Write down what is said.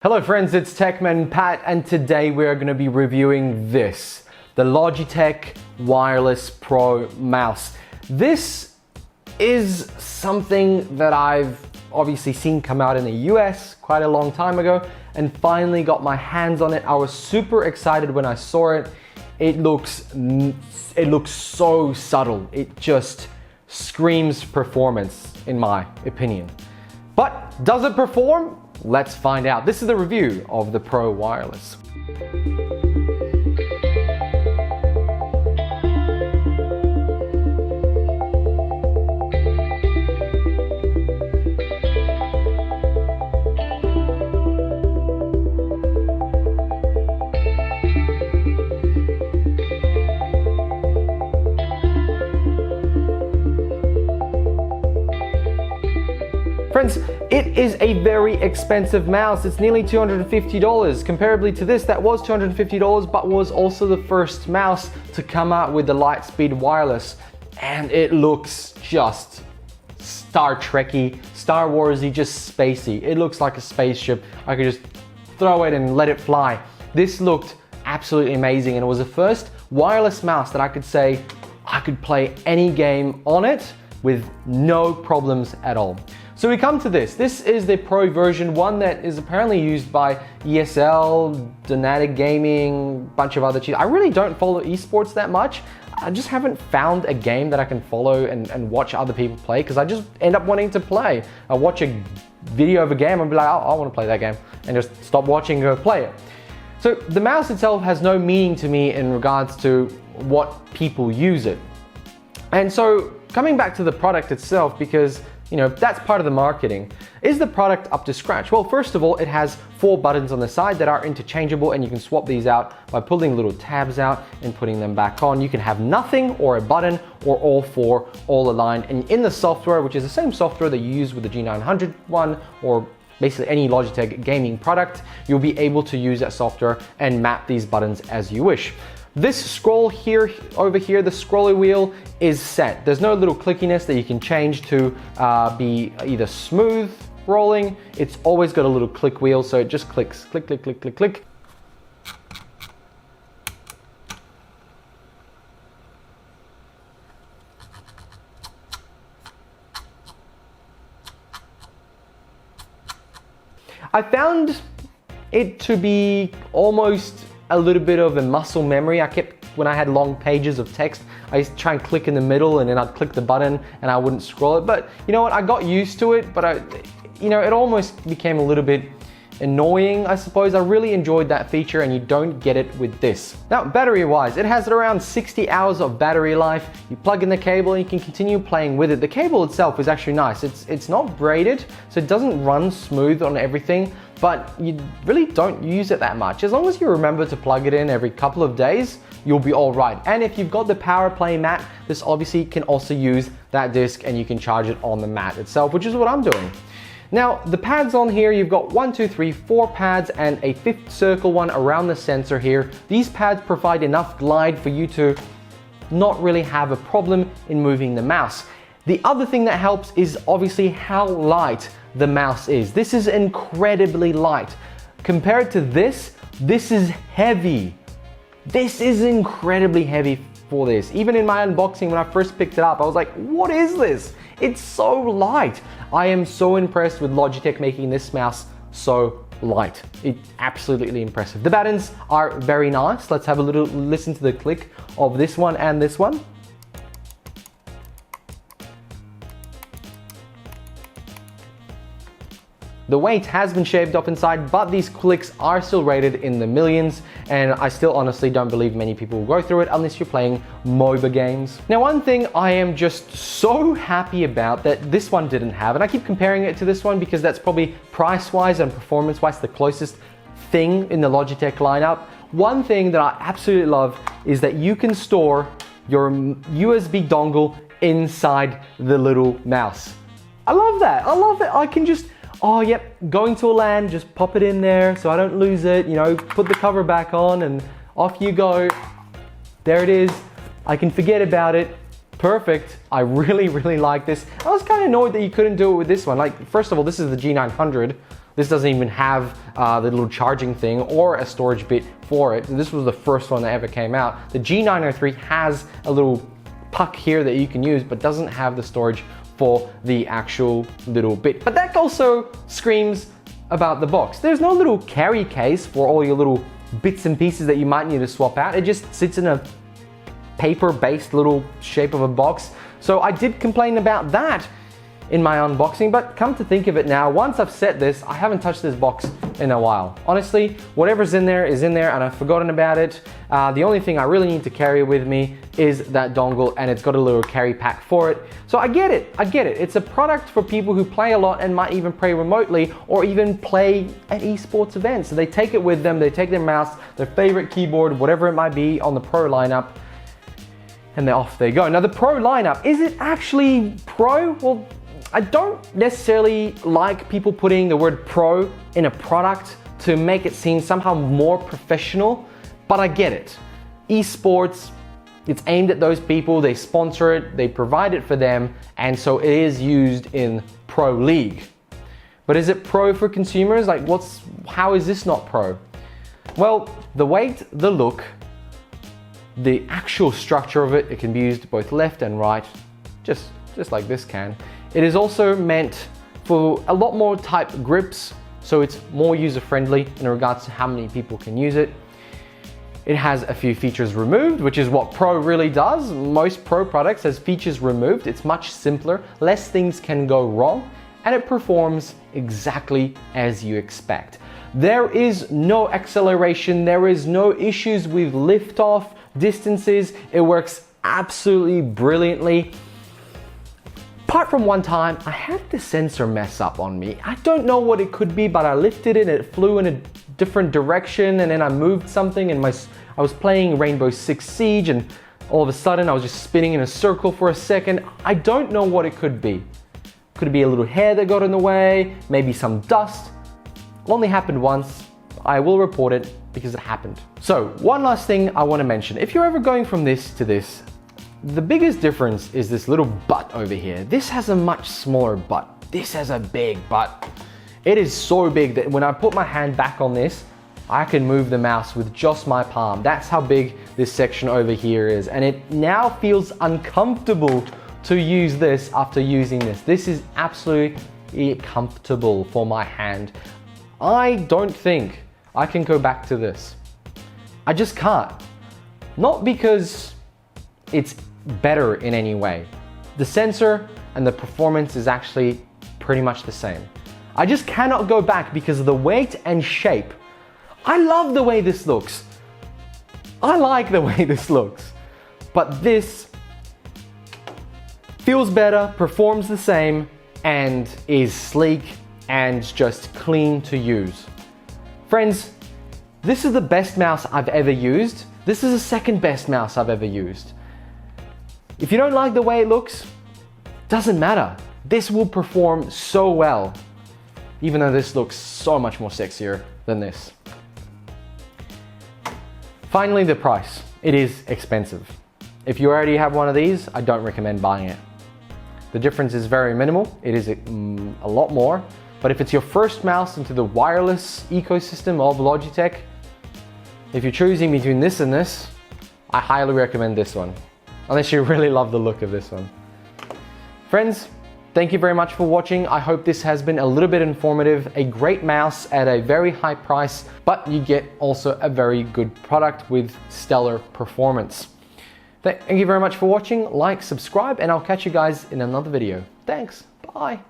Hello friends, it's Techman Pat, and today we are going to be reviewing this, the Logitech Wireless Pro Mouse. This is something that I've obviously seen come out in the US quite a long time ago and finally got my hands on it. I was super excited when I saw it. It looks so subtle. It just screams performance in my opinion. But does it perform? Let's find out. This is the review of the Pro Wireless. Friends, it is a very expensive mouse. It's nearly $250. Comparably to this, that was $250, but was also the first mouse to come out with the Lightspeed Wireless. And it looks just Star Trek-y, Star Wars-y, just spacey. It looks like a spaceship. I could just throw it and let it fly. This looked absolutely amazing, and it was the first wireless mouse that I could say I could play any game on it with no problems at all. So we come to this. This is the Pro version, one that is apparently used by ESL, Donatic Gaming, bunch of other cheats. I really don't follow esports that much. I just haven't found a game that I can follow and watch other people play, because I just end up wanting to play. I watch a video of a game and be like, oh, I want to play that game, and just stop watching and go play it. So the mouse itself has no meaning to me in regards to what people use it. And so coming back to the product itself, because that's part of the marketing. Is the product up to scratch? Well, first of all, it has 4 buttons on the side that are interchangeable, and you can swap these out by pulling little tabs out and putting them back on. You can have nothing or a button, or all 4 all aligned. And in the software, which is the same software that you use with the G900 one, or basically any Logitech gaming product, you'll be able to use that software and map these buttons as you wish. This scroll here, over here, the scroller wheel is set. There's no little clickiness that you can change to be either smooth rolling. It's always got a little click wheel, so it just clicks, click, click, click, click, click. I found it to be almost a little bit of a muscle memory. When I had long pages of text, I used to try and click in the middle, and then I'd click the button and I wouldn't scroll it. But you know what, I got used to it, but it almost became a little bit annoying, I suppose. I really enjoyed that feature, and you don't get it with this. Now, battery wise, it has around 60 hours of battery life. You plug in the cable and you can continue playing with it. The cable itself is actually nice. It's not braided, so it doesn't run smooth on everything, but you really don't use it that much. As long as you remember to plug it in every couple of days, you'll be all right. And if you've got the PowerPlay mat, this obviously can also use that disc, and you can charge it on the mat itself, which is what I'm doing. Now, the pads on here, you've got 4 pads and a 5th circle one around the sensor here. These pads provide enough glide for you to not really have a problem in moving the mouse. The other thing that helps is obviously how light the mouse is. This is incredibly light. Compared to this is heavy. This is incredibly heavy for this. Even in my unboxing, when I first picked it up, I was like, what is this? It's so light. I am so impressed with Logitech making this mouse so light. It's absolutely impressive. The buttons are very nice. Let's have a little listen to the click of this one and this one. The weight has been shaved off inside, but these clicks are still rated in the millions, and I still honestly don't believe many people will go through it unless you're playing MOBA games. Now, one thing I am just so happy about that this one didn't have, and I keep comparing it to this one because that's probably price-wise and performance-wise the closest thing in the Logitech lineup. One thing that I absolutely love is that you can store your USB dongle inside the little mouse. I love that. I love it. I can just, oh yep, going to a LAN, just pop it in there so I don't lose it, put the cover back on and off you go. There it is. I can forget about it. Perfect. I really like this. I was kind of annoyed that you couldn't do it with this one. Like, first of all, this is the G900. This doesn't even have the little charging thing or a storage bit for it. This was the first one that ever came out. The G903 has a little puck here that you can use, but doesn't have the storage for the actual little bit. But that also screams about the box. There's no little carry case for all your little bits and pieces that you might need to swap out. It just sits in a paper-based little shape of a box. So I did complain about that in my unboxing, but come to think of it now, once I've set this, I haven't touched this box in a while. Honestly, whatever's in there is in there and I've forgotten about it. The only thing I really need to carry with me is that dongle, and it's got a little carry pack for it. So I get it. It's a product for people who play a lot and might even play remotely or even play at esports events. So they take it with them, they take their mouse, their favorite keyboard, whatever it might be on the Pro lineup, and they're off they go. Now the Pro lineup, is it actually Pro? Well, I don't necessarily like people putting the word pro in a product to make it seem somehow more professional, but I get it. Esports, it's aimed at those people, they sponsor it, they provide it for them, and so it is used in Pro League. But is it pro for consumers? Like how is this not pro? Well, the weight, the look, the actual structure of it can be used both left and right, just like this can. It is also meant for a lot more type grips, so it's more user-friendly in regards to how many people can use it. It has a few features removed, which is what Pro really does. Most Pro products has features removed. It's much simpler, less things can go wrong, and it performs exactly as you expect. There is no acceleration, there is no issues with liftoff distances. It works absolutely brilliantly. Apart from one time, I had the sensor mess up on me. I don't know what it could be, but I lifted it and it flew in a different direction, and then I moved something and I was playing Rainbow Six Siege, and all of a sudden I was just spinning in a circle for a second. I don't know what it could be. Could it be a little hair that got in the way? Maybe some dust? Only happened once. I will report it because it happened. So one last thing I want to mention. If you're ever going from this to this, the biggest difference is this little butt over here. This has a much smaller butt. This has a big butt. It is so big that when I put my hand back on this, I can move the mouse with just my palm. That's how big this section over here is. And it now feels uncomfortable to use this after using this. This is absolutely comfortable for my hand. I don't think I can go back to this. I just can't. Not because it's better in any way. The sensor and the performance is actually pretty much the same. I just cannot go back because of the weight and shape. I love the way this looks. I like the way this looks. But this feels better, performs the same, and is sleek and just clean to use. Friends, this is the best mouse I've ever used. This is the second best mouse I've ever used. If you don't like the way it looks, doesn't matter. This will perform so well, even though this looks so much more sexier than this. Finally, the price. It is expensive. If you already have one of these, I don't recommend buying it. The difference is very minimal. It is a lot more, but if it's your first mouse into the wireless ecosystem of Logitech, if you're choosing between this and this, I highly recommend this one. Unless you really love the look of this one. Friends, thank you very much for watching. I hope this has been a little bit informative. A great mouse at a very high price, but you get also a very good product with stellar performance. Thank you very much for watching. Like, subscribe, and I'll catch you guys in another video. Thanks. Bye.